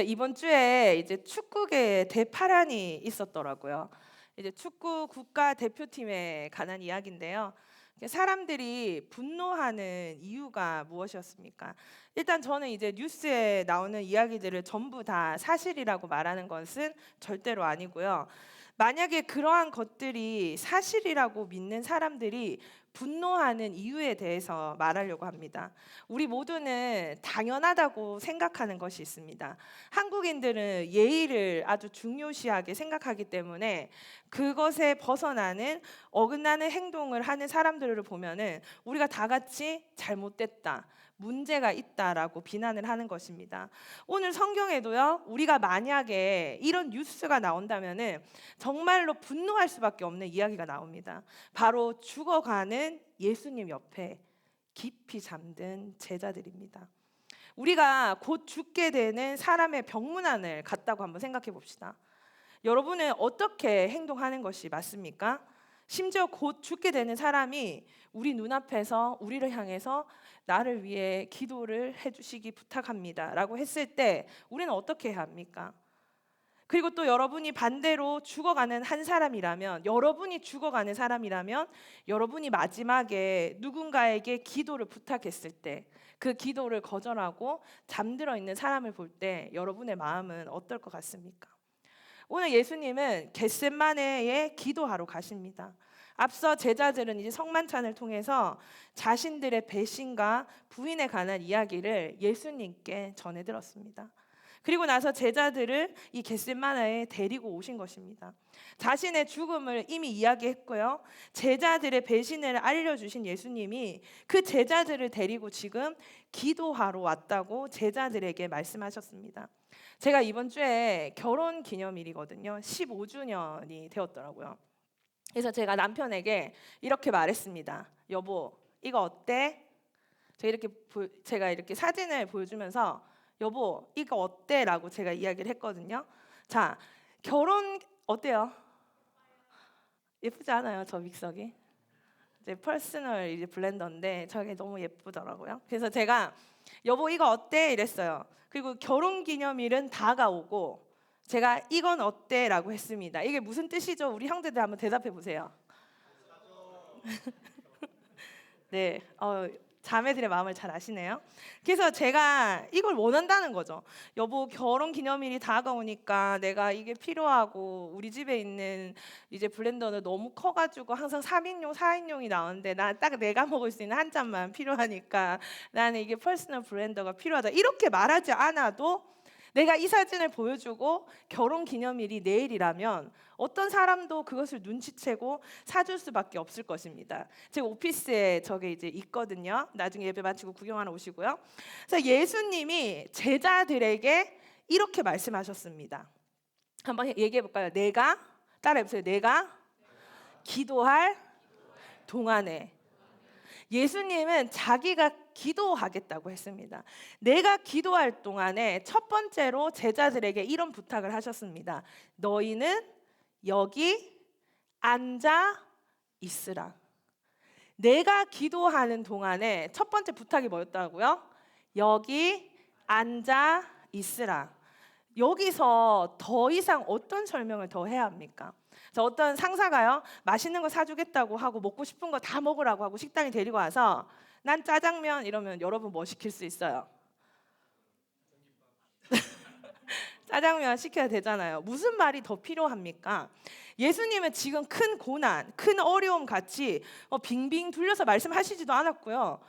이번 주에 이제 축구계에 대파란이 있었더라고요. 이제 축구 국가 대표팀에 관한 이야기인데요. 사람들이 분노하는 이유가 무엇이었습니까? 일단 저는 이제 뉴스에 나오는 이야기들을 전부 다 사실이라고 말하는 것은 절대로 아니고요. 만약에 그러한 것들이 사실이라고 믿는 사람들이 분노하는 이유에 대해서 말하려고 합니다. 우리 모두는 당연하다고 생각하는 것이 있습니다. 한국인들은 예의를 아주 중요시하게 생각하기 때문에 그것에 벗어나는 어긋나는 행동을 하는 사람들을 보면은 우리가 다 같이 잘못됐다, 문제가 있다라고 비난을 하는 것입니다. 오늘 성경에도요, 우리가 만약에 이런 뉴스가 나온다면은 정말로 분노할 수밖에 없는 이야기가 나옵니다. 바로 죽어가는 예수님 옆에 깊이 잠든 제자들입니다. 우리가 곧 죽게 되는 사람의 병문안을 갔다고 한번 생각해 봅시다. 여러분은 어떻게 행동하는 것이 맞습니까? 심지어 곧 죽게 되는 사람이 우리 눈앞에서 우리를 향해서 나를 위해 기도를 해주시기 부탁합니다 라고 했을 때 우리는 어떻게 해야 합니까? 그리고 또 여러분이 반대로 죽어가는 한 사람이라면, 여러분이 죽어가는 사람이라면 여러분이 마지막에 누군가에게 기도를 부탁했을 때 그 기도를 거절하고 잠들어 있는 사람을 볼 때 여러분의 마음은 어떨 것 같습니까? 오늘 예수님은 겟세마네에 기도하러 가십니다. 앞서 제자들은 이제 성만찬을 통해서 자신들의 배신과 부인에 관한 이야기를 예수님께 전해 들었습니다. 그리고 나서 제자들을 이 겟세마네에 데리고 오신 것입니다. 자신의 죽음을 이미 이야기했고요. 제자들의 배신을 알려주신 예수님이 그 제자들을 데리고 지금 기도하러 왔다고 제자들에게 말씀하셨습니다. 제가 이번 주에 결혼 기념일이거든요. 15주년이 되었더라고요. 그래서 제가 남편에게 이렇게 말했습니다. 여보, 이거 어때? 제가 이렇게 사진을 보여주면서 여보, 이거 어때? 라고 제가 이야기를 했거든요. 자, 결혼 어때요? 예쁘지 않아요, 저 믹서기? 이제 퍼스널 이제 블렌더인데 저게 너무 예쁘더라고요. 그래서 제가 여보 이거 어때? 이랬어요. 그리고 결혼 기념일은 다가오고 제가 이건 어때? 라고 했습니다. 이게 무슨 뜻이죠? 우리 형제들 한번 대답해 보세요. 네, 자매들의 마음을 잘 아시네요. 그래서 제가 이걸 원한다는 거죠. 여보, 결혼 기념일이 다가오니까 내가 이게 필요하고 우리 집에 있는 이제 블렌더는 너무 커가지고 항상 3인용, 4인용이 나오는데 난 딱 내가 먹을 수 있는 한 잔만 필요하니까 나는 이게 퍼스널 블렌더가 필요하다. 이렇게 말하지 않아도 내가 이 사진을 보여주고 결혼 기념일이 내일이라면 어떤 사람도 그것을 눈치채고 사줄 수밖에 없을 것입니다. 제 오피스에 저게 이제 있거든요. 나중에 예배 마치고 구경하러 오시고요. 그래서 예수님이 제자들에게 이렇게 말씀하셨습니다. 한번 얘기해 볼까요? 내가 따라해 보세요. 내가 기도할 동안에 예수님은 자기가 기도하겠다고 했습니다. 내가 기도할 동안에 첫 번째로 제자들에게 이런 부탁을 하셨습니다. 너희는 여기 앉아 있으라. 내가 기도하는 동안에 첫 번째 부탁이 뭐였다고요? 여기 앉아 있으라. 여기서 더 이상 어떤 설명을 더 해야 합니까? 어떤 상사가요, 맛있는 거 사주겠다고 하고 먹고 싶은 거 다 먹으라고 하고 식당에 데리고 와서 난 짜장면 이러면 여러분 뭐 시킬 수 있어요? 짜장면 시켜야 되잖아요. 무슨 말이 더 필요합니까? 예수님은 지금 큰 고난, 큰 어려움 같이 빙빙 둘려서 말씀하시지도 않았고요.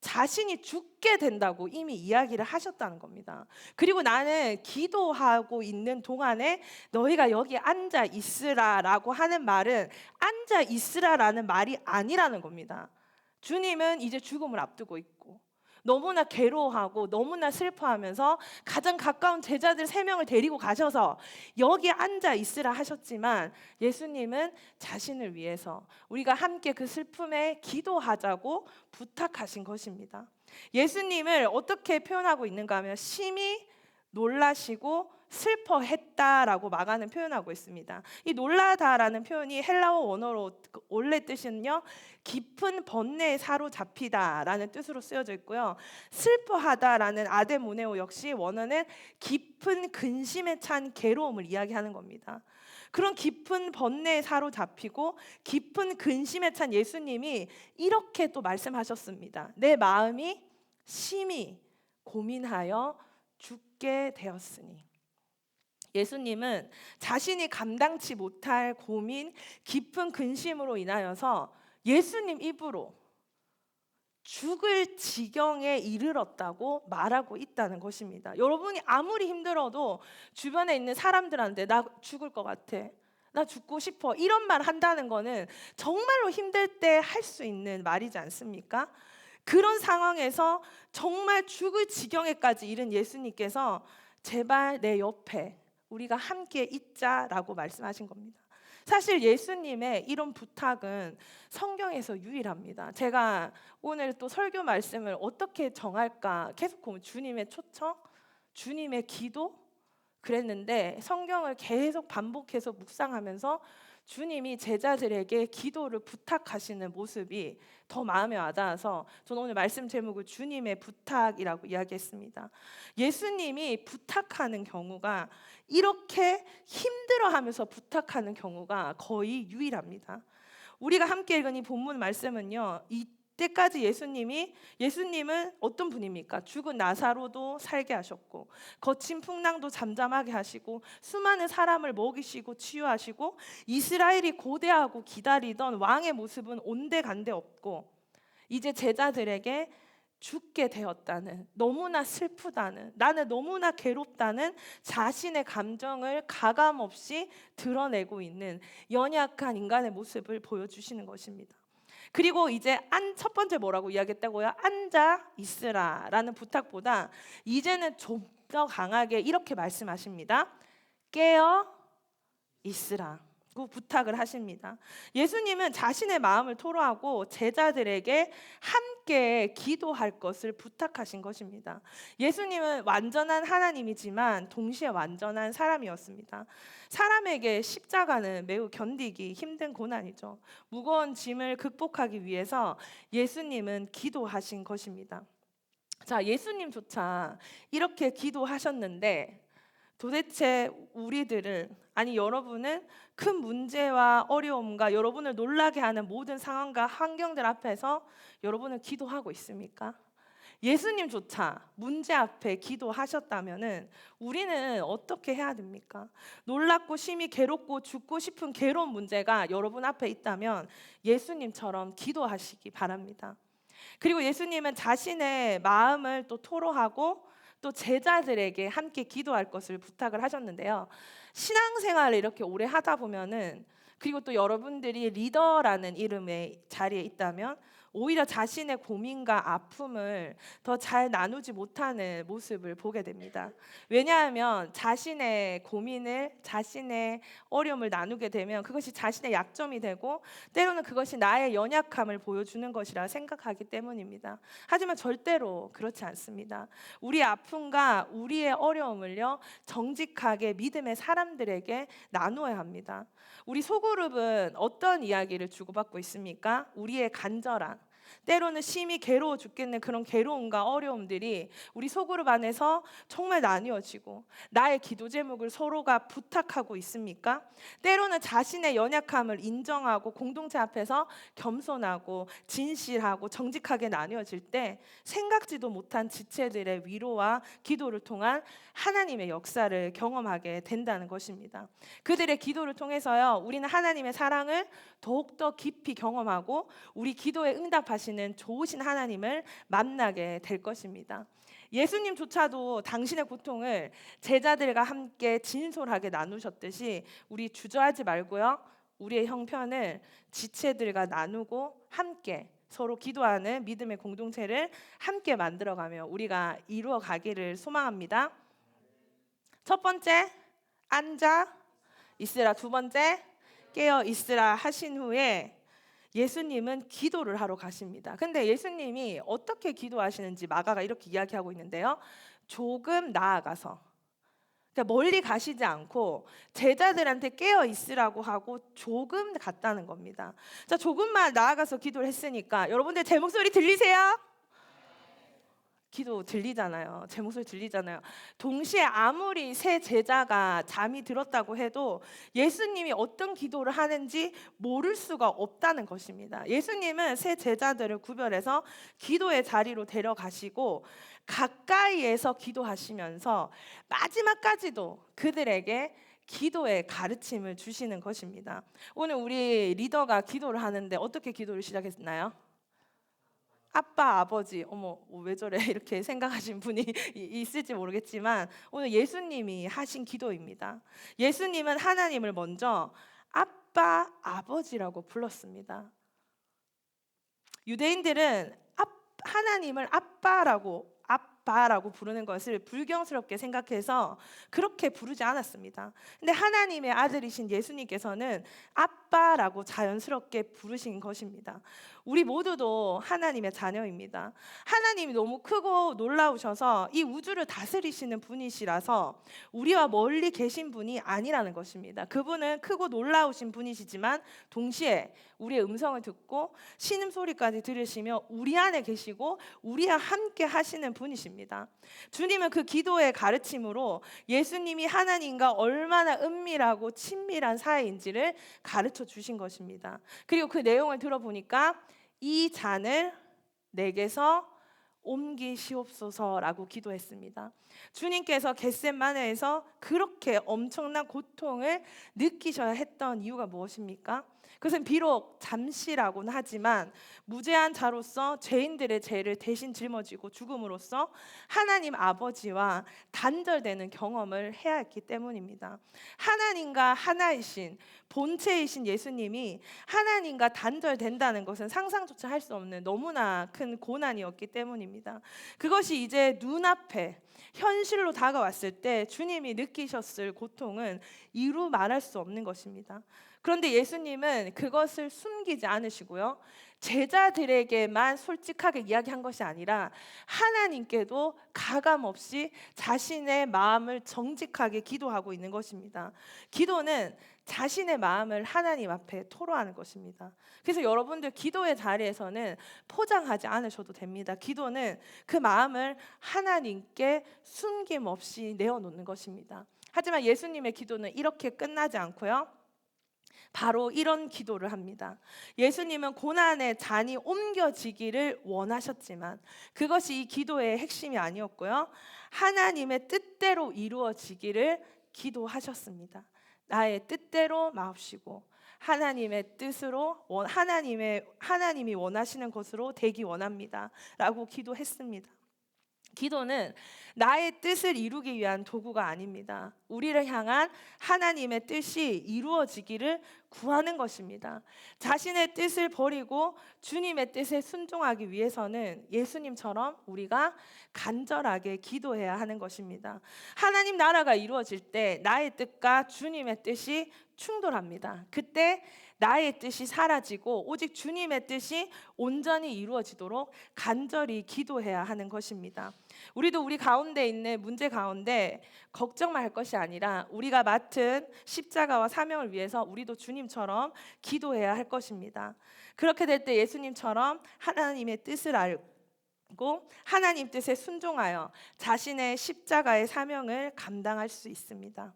자신이 죽게 된다고 이미 이야기를 하셨다는 겁니다. 그리고 나는 기도하고 있는 동안에 너희가 여기 앉아 있으라라고 하는 말은 앉아 있으라라는 말이 아니라는 겁니다. 주님은 이제 죽음을 앞두고 있고 너무나 괴로워하고 너무나 슬퍼하면서 가장 가까운 제자들 3명을 데리고 가셔서 여기 앉아 있으라 하셨지만 예수님은 자신을 위해서 우리가 함께 그 슬픔에 기도하자고 부탁하신 것입니다. 예수님을 어떻게 표현하고 있는가 하면 심히 놀라시고 슬퍼했다라고 마가는 표현하고 있습니다. 이 놀라다라는 표현이 헬라어 원어로 원래 뜻은요, 깊은 번뇌에 사로잡히다라는 뜻으로 쓰여져 있고요. 슬퍼하다라는 아데모네오 역시 원어는 깊은 근심에 찬 괴로움을 이야기하는 겁니다. 그런 깊은 번뇌에 사로잡히고 깊은 근심에 찬 예수님이 이렇게 또 말씀하셨습니다. 내 마음이 심히 고민하여 죽게 되었으니. 예수님은 자신이 감당치 못할 고민, 깊은 근심으로 인하여서 예수님 입으로 죽을 지경에 이르렀다고 말하고 있다는 것입니다. 여러분이 아무리 힘들어도 주변에 있는 사람들한테 나 죽을 것 같아, 나 죽고 싶어, 이런 말 한다는 거는 정말로 힘들 때 할 수 있는 말이지 않습니까? 그런 상황에서 정말 죽을 지경에까지 이른 예수님께서 제발 내 옆에 우리가 함께 있자라고 말씀하신 겁니다. 사실 예수님의 이런 부탁은 성경에서 유일합니다. 제가 오늘 또 설교 말씀을 어떻게 정할까 계속 보면 주님의 초청, 주님의 기도 그랬는데, 성경을 계속 반복해서 묵상하면서 주님이 제자들에게 기도를 부탁하시는 모습이 더 마음에 와닿아서 저는 오늘 말씀 제목을 주님의 부탁이라고 이야기했습니다. 예수님이 부탁하는 경우가, 이렇게 힘들어하면서 부탁하는 경우가 거의 유일합니다. 우리가 함께 읽은 이 본문 말씀은요, 이때까지 예수님은 어떤 분입니까? 죽은 나사로도 살게 하셨고, 거친 풍랑도 잠잠하게 하시고, 수많은 사람을 먹이시고 치유하시고, 이스라엘이 고대하고 기다리던 왕의 모습은 온데간데 없고, 이제 제자들에게 죽게 되었다는, 너무나 슬프다는, 나는 너무나 괴롭다는 자신의 감정을 가감없이 드러내고 있는 연약한 인간의 모습을 보여주시는 것입니다. 그리고 이제 첫 번째 뭐라고 이야기했다고요? 앉아 있으라라는 부탁보다 이제는 좀 더 강하게 이렇게 말씀하십니다. 깨어 있으라. 그 부탁을 하십니다. 예수님은 자신의 마음을 토로하고 제자들에게 함께 기도할 것을 부탁하신 것입니다. 예수님은 완전한 하나님이지만 동시에 완전한 사람이었습니다. 사람에게 십자가는 매우 견디기 힘든 고난이죠. 무거운 짐을 극복하기 위해서 예수님은 기도하신 것입니다. 자, 예수님조차 이렇게 기도하셨는데 도대체 우리들을, 아니 여러분은 큰 문제와 어려움과 여러분을 놀라게 하는 모든 상황과 환경들 앞에서 여러분은 기도하고 있습니까? 예수님조차 문제 앞에 기도하셨다면은 우리는 어떻게 해야 됩니까? 놀랍고 심히 괴롭고 죽고 싶은 괴로운 문제가 여러분 앞에 있다면 예수님처럼 기도하시기 바랍니다. 그리고 예수님은 자신의 마음을 또 토로하고 또 제자들에게 함께 기도할 것을 부탁을 하셨는데요. 신앙생활을 이렇게 오래 하다 보면은, 그리고 또 여러분들이 리더라는 이름의 자리에 있다면 오히려 자신의 고민과 아픔을 더 잘 나누지 못하는 모습을 보게 됩니다. 왜냐하면 자신의 고민을, 자신의 어려움을 나누게 되면 그것이 자신의 약점이 되고 때로는 그것이 나의 연약함을 보여주는 것이라 생각하기 때문입니다. 하지만 절대로 그렇지 않습니다. 우리의 아픔과 우리의 어려움을요, 정직하게 믿음의 사람들에게 나누어야 합니다. 우리 소그룹은 어떤 이야기를 주고받고 있습니까? 우리의 간절한, 때로는 심히 괴로워 죽겠는 그런 괴로움과 어려움들이 우리 소그룹 안에서 정말 나뉘어지고, 나의 기도 제목을 서로가 부탁하고 있습니까? 때로는 자신의 연약함을 인정하고 공동체 앞에서 겸손하고 진실하고 정직하게 나뉘어질 때 생각지도 못한 지체들의 위로와 기도를 통한 하나님의 역사를 경험하게 된다는 것입니다. 그들의 기도를 통해서요, 우리는 하나님의 사랑을 더욱더 깊이 경험하고 우리 기도에 응답하시는 좋으신 하나님을 만나게 될 것입니다. 예수님조차도 당신의 고통을 제자들과 함께 진솔하게 나누셨듯이 우리 주저하지 말고요, 우리의 형편을 지체들과 나누고 함께 서로 기도하는 믿음의 공동체를 함께 만들어가며 우리가 이루어 가기를 소망합니다. 첫 번째, 앉아 있으라. 두 번째, 깨어 있으라 하신 후에 예수님은 기도를 하러 가십니다. 근데 예수님이 어떻게 기도하시는지 마가가 이렇게 이야기하고 있는데요. 조금 나아가서 그러니까 멀리 가시지 않고 제자들한테 깨어 있으라고 하고 조금 갔다는 겁니다. 자, 조금만 나아가서 기도를 했으니까 여러분들 제 목소리 들리세요? 기도 들리잖아요. 제 목소리 들리잖아요. 동시에 아무리 세 제자가 잠이 들었다고 해도 예수님이 어떤 기도를 하는지 모를 수가 없다는 것입니다. 예수님은 세 제자들을 구별해서 기도의 자리로 데려가시고 가까이에서 기도하시면서 마지막까지도 그들에게 기도의 가르침을 주시는 것입니다. 오늘 우리 리더가 기도를 하는데 어떻게 기도를 시작했나요? 아빠, 아버지, 어머, 왜 저래? 이렇게 생각하신 분이 있을지 모르겠지만 오늘 예수님이 하신 기도입니다. 예수님은 하나님을 먼저 아빠, 아버지라고 불렀습니다. 유대인들은 하나님을 아빠라고 부르는 것을 불경스럽게 생각해서 그렇게 부르지 않았습니다. 근데 하나님의 아들이신 예수님께서는 아빠라고 자연스럽게 부르신 것입니다. 우리 모두도 하나님의 자녀입니다. 하나님이 너무 크고 놀라우셔서 이 우주를 다스리시는 분이시라서 우리와 멀리 계신 분이 아니라는 것입니다. 그분은 크고 놀라우신 분이시지만 동시에 우리의 음성을 듣고 신음소리까지 들으시며 우리 안에 계시고 우리와 함께 하시는 분이십니다. 주님은 그 기도의 가르침으로 예수님이 하나님과 얼마나 은밀하고 친밀한 사이인지를 가르쳐 주신 것입니다. 그리고 그 내용을 들어보니까 이 잔을 내게서 옮기시옵소서라고 기도했습니다. 주님께서 겟셋마네에서 그렇게 엄청난 고통을 느끼셔야 했던 이유가 무엇입니까? 그것은 비록 잠시라고는 하지만 무죄한 자로서 죄인들의 죄를 대신 짊어지고 죽음으로써 하나님 아버지와 단절되는 경험을 해야 했기 때문입니다. 하나님과 하나이신 본체이신 예수님이 하나님과 단절된다는 것은 상상조차 할 수 없는 너무나 큰 고난이었기 때문입니다. 그것이 이제 눈앞에 현실로 다가왔을 때 주님이 느끼셨을 고통은 이루 말할 수 없는 것입니다. 그런데 예수님은 그것을 숨기지 않으시고요. 제자들에게만 솔직하게 이야기한 것이 아니라 하나님께도 가감없이 자신의 마음을 정직하게 기도하고 있는 것입니다. 기도는 자신의 마음을 하나님 앞에 토로하는 것입니다. 그래서 여러분들 기도의 자리에서는 포장하지 않으셔도 됩니다. 기도는 그 마음을 하나님께 숨김없이 내어놓는 것입니다. 하지만 예수님의 기도는 이렇게 끝나지 않고요. 바로 이런 기도를 합니다. 예수님은 고난의 잔이 옮겨지기를 원하셨지만 그것이 이 기도의 핵심이 아니었고요. 하나님의 뜻대로 이루어지기를 기도하셨습니다. 나의 뜻대로 마옵시고 하나님의 뜻으로 하나님이 원하시는 것으로 되기 원합니다라고 기도했습니다. 기도는 나의 뜻을 이루기 위한 도구가 아닙니다. 우리를 향한 하나님의 뜻이 이루어지기를 구하는 것입니다. 자신의 뜻을 버리고 주님의 뜻에 순종하기 위해서는 예수님처럼 우리가 간절하게 기도해야 하는 것입니다. 하나님 나라가 이루어질 때 나의 뜻과 주님의 뜻이 충돌합니다. 그때 나의 뜻이 사라지고 오직 주님의 뜻이 온전히 이루어지도록 간절히 기도해야 하는 것입니다. 우리도 우리 가운데 있는 문제 가운데 걱정만 할 것이 아니라 우리가 맡은 십자가와 사명을 위해서 우리도 주님처럼 기도해야 할 것입니다. 그렇게 될 때 예수님처럼 하나님의 뜻을 알고 하나님 뜻에 순종하여 자신의 십자가의 사명을 감당할 수 있습니다.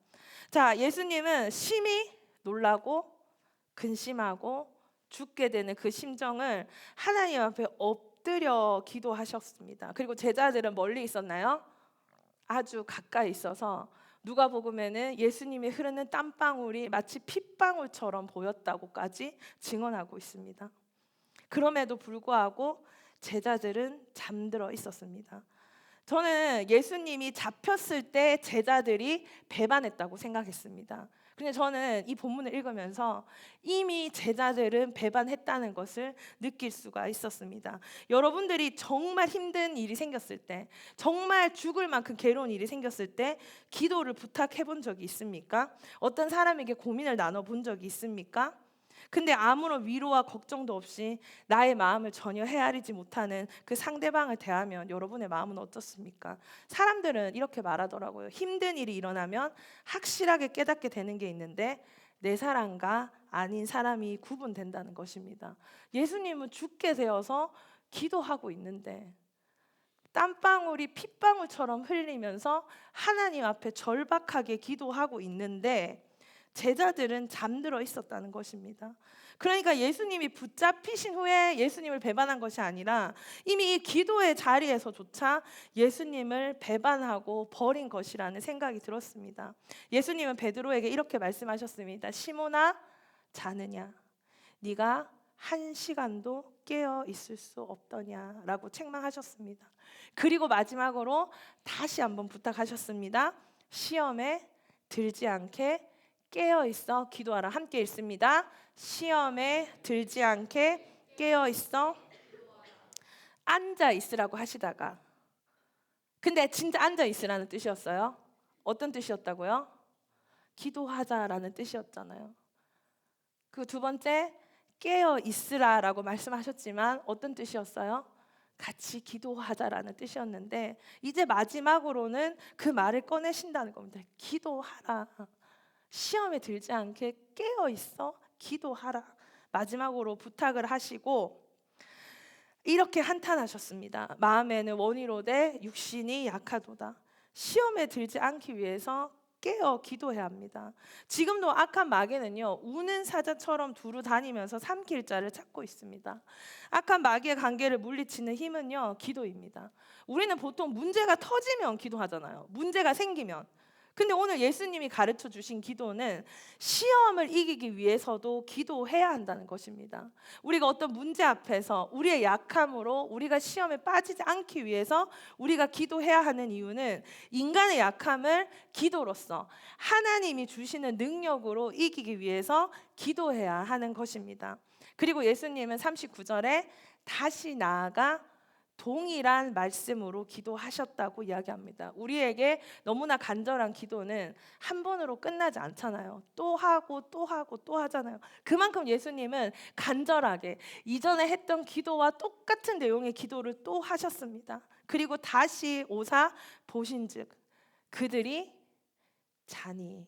자, 예수님은 심히 놀라고 근심하고 죽게 되는 그 심정을 하나님 앞에 엎드려 기도하셨습니다. 그리고 제자들은 멀리 있었나요? 아주 가까이 있어서 누가복음에는 예수님이 흐르는 땀방울이 마치 핏방울처럼 보였다고까지 증언하고 있습니다. 그럼에도 불구하고 제자들은 잠들어 있었습니다. 저는 예수님이 잡혔을 때 제자들이 배반했다고 생각했습니다. 근데 저는 이 본문을 읽으면서 이미 제자들은 배반했다는 것을 느낄 수가 있었습니다. 여러분들이 정말 힘든 일이 생겼을 때, 정말 죽을 만큼 괴로운 일이 생겼을 때 기도를 부탁해 본 적이 있습니까? 어떤 사람에게 고민을 나눠 본 적이 있습니까? 근데 아무런 위로와 걱정도 없이 나의 마음을 전혀 헤아리지 못하는 그 상대방을 대하면 여러분의 마음은 어떻습니까? 사람들은 이렇게 말하더라고요. 힘든 일이 일어나면 확실하게 깨닫게 되는 게 있는데 내 사람과 아닌 사람이 구분된다는 것입니다. 예수님은 죽게 되어서 기도하고 있는데 땀방울이 핏방울처럼 흘리면서 하나님 앞에 절박하게 기도하고 있는데 제자들은 잠들어 있었다는 것입니다. 그러니까 예수님이 붙잡히신 후에 예수님을 배반한 것이 아니라 이미 이 기도의 자리에서조차 예수님을 배반하고 버린 것이라는 생각이 들었습니다. 예수님은 베드로에게 이렇게 말씀하셨습니다. 시몬아, 자느냐? 네가 한 시간도 깨어 있을 수 없더냐라고 책망하셨습니다. 그리고 마지막으로 다시 한번 부탁하셨습니다. 시험에 들지 않게 깨어 있어 기도하라. 함께 읽습니다. 시험에 들지 않게 깨어 있어. 앉아 있으라고 하시다가 근데 진짜 앉아 있으라는 뜻이었어요. 어떤 뜻이었다고요? 기도하자라는 뜻이었잖아요. 그 두 번째 깨어 있으라라고 말씀하셨지만 어떤 뜻이었어요? 같이 기도하자라는 뜻이었는데 이제 마지막으로는 그 말을 꺼내신다는 겁니다. 기도하라. 시험에 들지 않게 깨어 있어 기도하라. 마지막으로 부탁을 하시고 이렇게 한탄하셨습니다. 마음에는 원이로되 육신이 약하도다. 시험에 들지 않기 위해서 깨어 기도해야 합니다. 지금도 악한 마귀는요, 우는 사자처럼 두루 다니면서 삼킬 자를 찾고 있습니다. 악한 마귀의 관계를 물리치는 힘은요, 기도입니다. 우리는 보통 문제가 터지면 기도하잖아요. 문제가 생기면. 근데 오늘 예수님이 가르쳐 주신 기도는 시험을 이기기 위해서도 기도해야 한다는 것입니다. 우리가 어떤 문제 앞에서 우리의 약함으로 우리가 시험에 빠지지 않기 위해서 우리가 기도해야 하는 이유는 인간의 약함을 기도로서 하나님이 주시는 능력으로 이기기 위해서 기도해야 하는 것입니다. 그리고 예수님은 39절에 다시 나아가 동일한 말씀으로 기도하셨다고 이야기합니다. 우리에게 너무나 간절한 기도는 한 번으로 끝나지 않잖아요. 또 하고 또 하고 또 하잖아요. 그만큼 예수님은 간절하게 이전에 했던 기도와 똑같은 내용의 기도를 또 하셨습니다. 그리고 다시 오사 보신즉 그들이 자니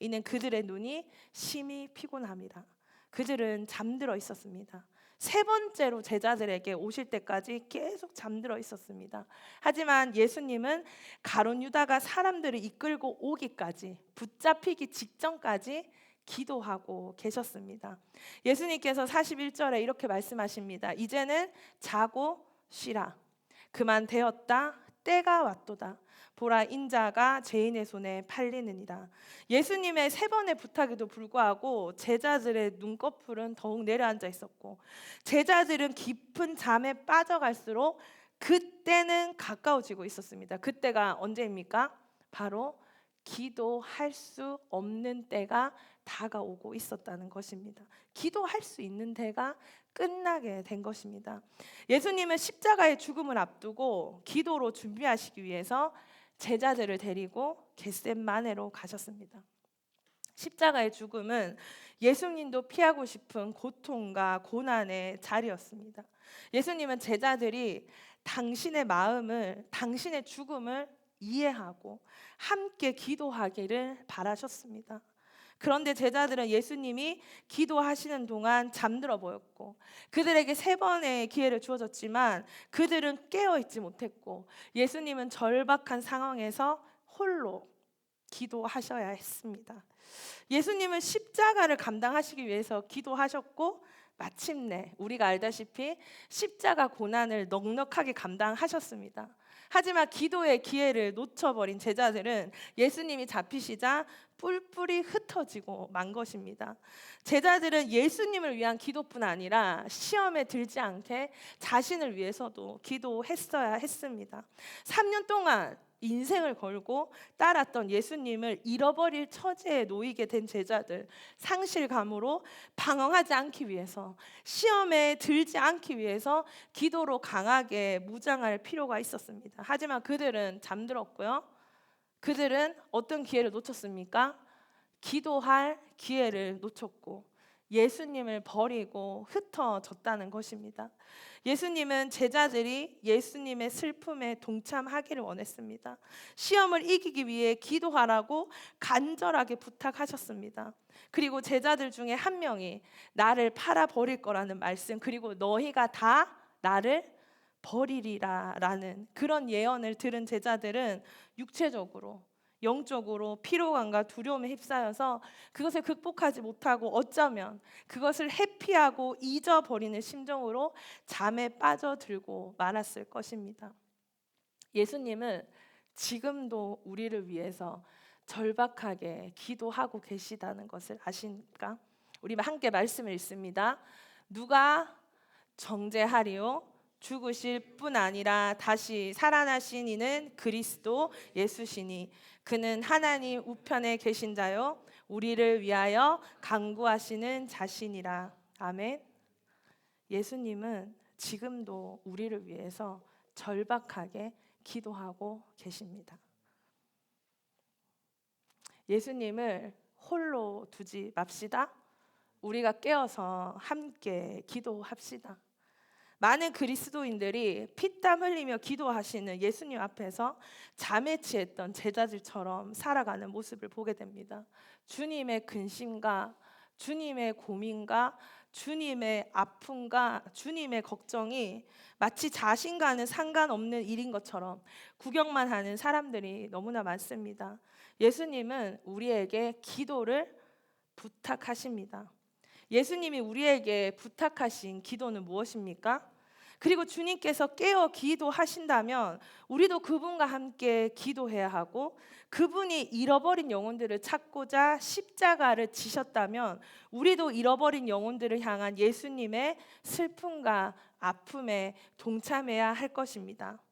이는 그들의 눈이 심히 피곤함이라. 그들은 잠들어 있었습니다. 세 번째로 제자들에게 오실 때까지 계속 잠들어 있었습니다. 하지만 예수님은 가룟 유다가 사람들을 이끌고 오기까지 붙잡히기 직전까지 기도하고 계셨습니다. 예수님께서 41절에 이렇게 말씀하십니다. 이제는 자고 쉬라. 그만 되었다. 때가 왔도다. 보라 인자가 죄인의 손에 팔리느니라. 예수님의 세 번의 부탁에도 불구하고 제자들의 눈꺼풀은 더욱 내려앉아 있었고 제자들은 깊은 잠에 빠져갈수록 그때는 가까워지고 있었습니다. 그때가 언제입니까? 바로 기도할 수 없는 때가 다가오고 있었다는 것입니다. 기도할 수 있는 때가 끝나게 된 것입니다. 예수님은 십자가의 죽음을 앞두고 기도로 준비하시기 위해서 제자들을 데리고 겟셋마네로 가셨습니다. 십자가의 죽음은 예수님도 피하고 싶은 고통과 고난의 자리였습니다. 예수님은 제자들이 당신의 마음을, 당신의 죽음을 이해하고 함께 기도하기를 바라셨습니다. 그런데 제자들은 예수님이 기도하시는 동안 잠들어 보였고 그들에게 세 번의 기회를 주어졌지만 그들은 깨어있지 못했고 예수님은 절박한 상황에서 홀로 기도하셔야 했습니다. 예수님은 십자가를 감당하시기 위해서 기도하셨고 마침내 우리가 알다시피 십자가 고난을 넉넉하게 감당하셨습니다. 하지만 기도의 기회를 놓쳐버린 제자들은 예수님이 잡히시자 뿔뿔이 흩어지고 만 것입니다. 제자들은 예수님을 위한 기도뿐 아니라 시험에 들지 않게 자신을 위해서도 기도했어야 했습니다. 3년 동안 인생을 걸고 따랐던 예수님을 잃어버릴 처지에 놓이게 된 제자들, 상실감으로 방황하지 않기 위해서, 시험에 들지 않기 위해서 기도로 강하게 무장할 필요가 있었습니다. 하지만 그들은 잠들었고요. 그들은 어떤 기회를 놓쳤습니까? 기도할 기회를 놓쳤고 예수님을 버리고 흩어졌다는 것입니다. 예수님은 제자들이 예수님의 슬픔에 동참하기를 원했습니다. 시험을 이기기 위해 기도하라고 간절하게 부탁하셨습니다. 그리고 제자들 중에 한 명이 나를 팔아 버릴 거라는 말씀, 그리고 너희가 다 나를 버리리라라는 그런 예언을 들은 제자들은 육체적으로 영적으로 피로감과 두려움에 휩싸여서 그것을 극복하지 못하고 어쩌면 그것을 회피하고 잊어버리는 심정으로 잠에 빠져들고 말았을 것입니다. 예수님은 지금도 우리를 위해서 절박하게 기도하고 계시다는 것을 아십니까? 우리 함께 말씀을 읽습니다. 누가 정죄하리요? 죽으실 뿐 아니라 다시 살아나신 이는 그리스도 예수시니 그는 하나님 우편에 계신 자요 우리를 위하여 간구하시는 자신이라. 아멘. 예수님은 지금도 우리를 위해서 절박하게 기도하고 계십니다. 예수님을 홀로 두지 맙시다. 우리가 깨어서 함께 기도합시다. 많은 그리스도인들이 피땀 흘리며 기도하시는 예수님 앞에서 잠에 취했던 제자들처럼 살아가는 모습을 보게 됩니다. 주님의 근심과 주님의 고민과 주님의 아픔과 주님의 걱정이 마치 자신과는 상관없는 일인 것처럼 구경만 하는 사람들이 너무나 많습니다. 예수님은 우리에게 기도를 부탁하십니다. 예수님이 우리에게 부탁하신 기도는 무엇입니까? 그리고 주님께서 깨어 기도하신다면 우리도 그분과 함께 기도해야 하고, 그분이 잃어버린 영혼들을 찾고자 십자가를 지셨다면 우리도 잃어버린 영혼들을 향한 예수님의 슬픔과 아픔에 동참해야 할 것입니다.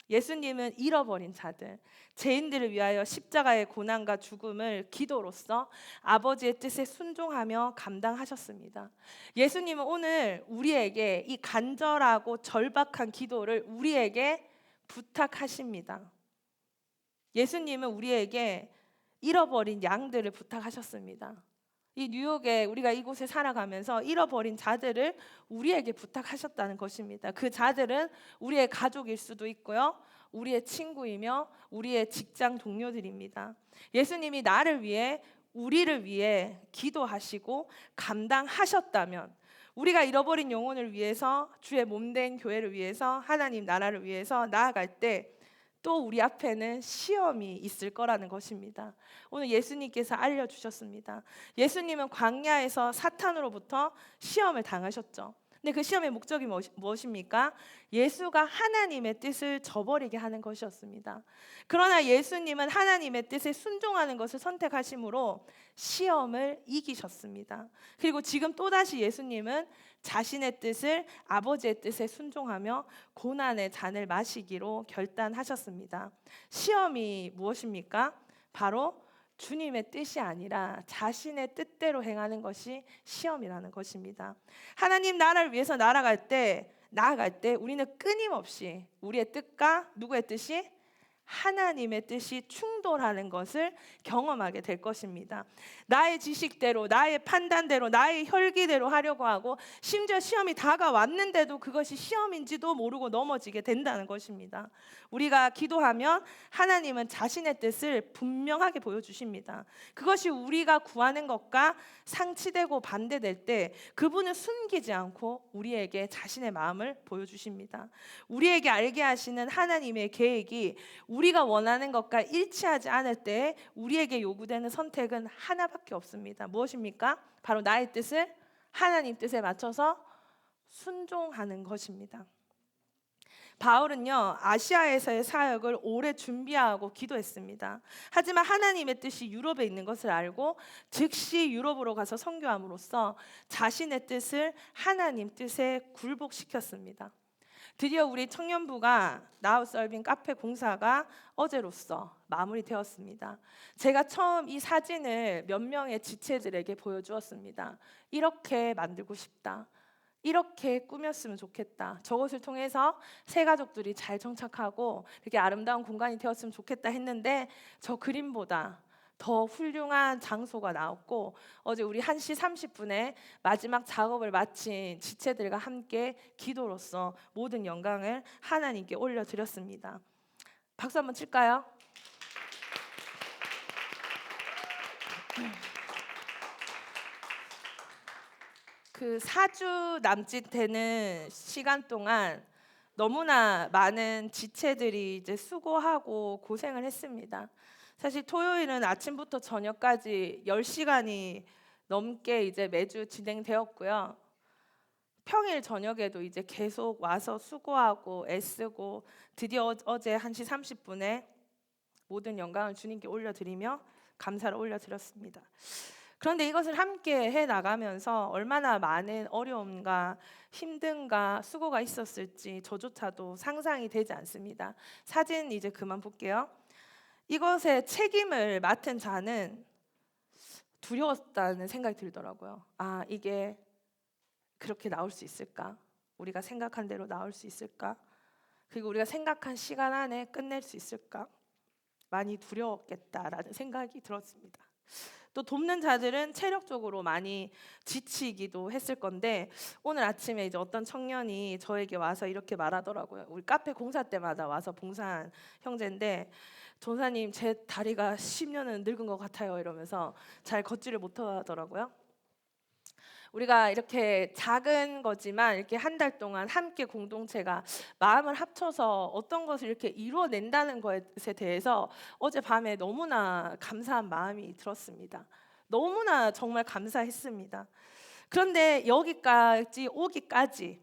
예수님은 잃어버린 자들, 죄인들을 위하여 십자가의 고난과 죽음을 기도로서 아버지의 뜻에 순종하며 감당하셨습니다. 예수님은 오늘 우리에게 이 간절하고 절박한 기도를 우리에게 부탁하십니다. 예수님은 우리에게 잃어버린 양들을 부탁하셨습니다. 이 뉴욕에 우리가 이곳에 살아가면서 잃어버린 자들을 우리에게 부탁하셨다는 것입니다. 그 자들은 우리의 가족일 수도 있고요, 우리의 친구이며 우리의 직장 동료들입니다. 예수님이 나를 위해, 우리를 위해 기도하시고 감당하셨다면 우리가 잃어버린 영혼을 위해서, 주의 몸된 교회를 위해서, 하나님 나라를 위해서 나아갈 때 또 우리 앞에는 시험이 있을 거라는 것입니다. 오늘 예수님께서 알려주셨습니다. 예수님은 광야에서 사탄으로부터 시험을 당하셨죠. 근데 그 시험의 목적이 무엇입니까? 예수가 하나님의 뜻을 저버리게 하는 것이었습니다. 그러나 예수님은 하나님의 뜻에 순종하는 것을 선택하심으로 시험을 이기셨습니다. 그리고 지금 또다시 예수님은 자신의 뜻을 아버지의 뜻에 순종하며 고난의 잔을 마시기로 결단하셨습니다. 시험이 무엇입니까? 바로 주님의 뜻이 아니라 자신의 뜻대로 행하는 것이 시험이라는 것입니다. 하나님 나라를 위해서 나아갈 때 우리는 끊임없이 우리의 뜻과 누구의 뜻이? 하나님의 뜻이 충돌하는 것을 경험하게 될 것입니다. 나의 지식대로, 나의 판단대로, 나의 혈기대로 하려고 하고, 심지어 시험이 다가왔는데도 그것이 시험인지도 모르고 넘어지게 된다는 것입니다. 우리가 기도하면 하나님은 자신의 뜻을 분명하게 보여주십니다. 그것이 우리가 구하는 것과 상치되고 반대될 때 그분은 숨기지 않고 우리에게 자신의 마음을 보여주십니다. 우리에게 알게 하시는 하나님의 계획이 우리가 원하는 것과 일치하지 않을 때 우리에게 요구되는 선택은 하나밖에 없습니다. 무엇입니까? 바로 나의 뜻을 하나님 뜻에 맞춰서 순종하는 것입니다. 바울은요, 아시아에서의 사역을 오래 준비하고 기도했습니다. 하지만 하나님의 뜻이 유럽에 있는 것을 알고 즉시 유럽으로 가서 선교함으로써 자신의 뜻을 하나님 뜻에 굴복시켰습니다. 드디어 우리 청년부가 나우 서빙 카페 공사가 어제로써 마무리되었습니다. 제가 처음 이 사진을 몇 명의 지체들에게 보여주었습니다. 이렇게 만들고 싶다, 이렇게 꾸몄으면 좋겠다, 저것을 통해서 새 가족들이 잘 정착하고 이렇게 아름다운 공간이 되었으면 좋겠다 했는데, 저 그림보다 더 훌륭한 장소가 나왔고, 어제 우리 1시 30분에 마지막 작업을 마친 지체들과 함께 기도로서 모든 영광을 하나님께 올려드렸습니다. 박수 한번 칠까요? 그 4주 남짓 되는 시간 동안 너무나 많은 지체들이 이제 수고하고 고생을 했습니다. 사실 토요일은 아침부터 저녁까지 10시간이 넘게 이제 매주 진행되었고요. 평일 저녁에도 이제 계속 와서 수고하고 애쓰고 드디어 어제 1시 30분에 모든 영광을 주님께 올려드리며 감사를 올려드렸습니다. 그런데 이것을 함께 해 나가면서 얼마나 많은 어려움과 힘듦과 수고가 있었을지 저조차도 상상이 되지 않습니다. 사진 이제 그만 볼게요. 이것의 책임을 맡은 자는 두려웠다는 생각이 들더라고요. 아, 이게 그렇게 나올 수 있을까? 우리가 생각한 대로 나올 수 있을까? 그리고 우리가 생각한 시간 안에 끝낼 수 있을까? 많이 두려웠겠다라는 생각이 들었습니다. 또 돕는 자들은 체력적으로 많이 지치기도 했을 건데, 오늘 아침에 이제 어떤 청년이 저에게 와서 이렇게 말하더라고요. 우리 카페 공사 때마다 와서 봉사한 형제인데, 전사님 제 다리가 10년은 늙은 것 같아요 이러면서 잘 걷지를 못하더라고요. 우리가 이렇게 작은 거지만 이렇게 한 달 동안 함께 공동체가 마음을 합쳐서 어떤 것을 이렇게 이루어낸다는 것에 대해서 어젯밤에 너무나 감사한 마음이 들었습니다. 너무나 정말 감사했습니다. 그런데 여기까지 오기까지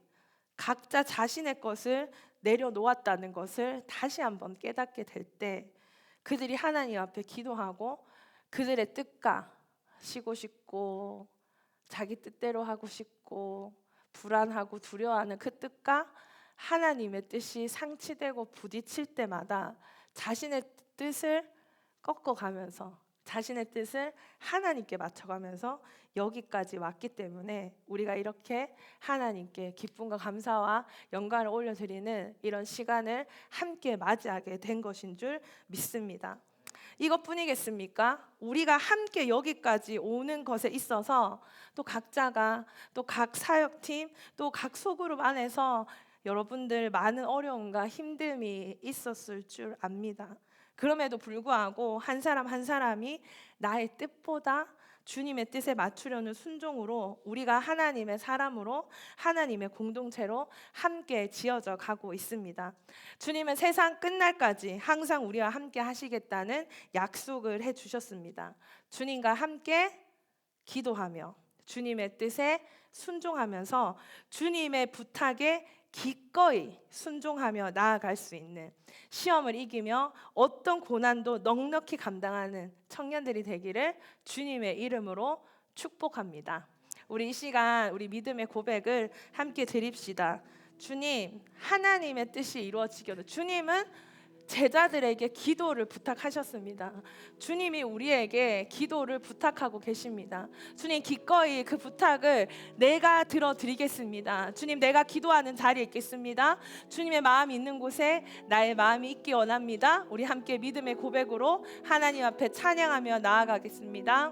각자 자신의 것을 내려놓았다는 것을 다시 한번 깨닫게 될 때, 그들이 하나님 앞에 기도하고 그들의 뜻과 쉬고 싶고 자기 뜻대로 하고 싶고 불안하고 두려워하는 그 뜻과 하나님의 뜻이 상치되고 부딪힐 때마다 자신의 뜻을 꺾어가면서 자신의 뜻을 하나님께 맞춰가면서 여기까지 왔기 때문에 우리가 이렇게 하나님께 기쁨과 감사와 영광을 올려드리는 이런 시간을 함께 맞이하게 된 것인 줄 믿습니다. 이것뿐이겠습니까? 우리가 함께 여기까지 오는 것에 있어서 또 각자가 또 각 사역팀 또 각 소그룹 안에서 여러분들 많은 어려움과 힘듦이 있었을 줄 압니다. 그럼에도 불구하고 한 사람 한 사람이 나의 뜻보다 주님의 뜻에 맞추려는 순종으로 우리가 하나님의 사람으로 하나님의 공동체로 함께 지어져 가고 있습니다. 주님은 세상 끝날까지 항상 우리와 함께 하시겠다는 약속을 해주셨습니다. 주님과 함께 기도하며 주님의 뜻에 순종하면서 주님의 부탁에 기꺼이 순종하며 나아갈 수 있는, 시험을 이기며 어떤 고난도 넉넉히 감당하는 청년들이 되기를 주님의 이름으로 축복합니다. 우리 이 시간 우리 믿음의 고백을 함께 드립시다. 주님, 하나님의 뜻이 이루어지기를. 주님은 제자들에게 기도를 부탁하셨습니다. 주님이 우리에게 기도를 부탁하고 계십니다. 주님, 기꺼이 그 부탁을 내가 들어드리겠습니다. 주님, 내가 기도하는 자리에 있겠습니다. 주님의 마음이 있는 곳에 나의 마음이 있기 원합니다. 우리 함께 믿음의 고백으로 하나님 앞에 찬양하며 나아가겠습니다.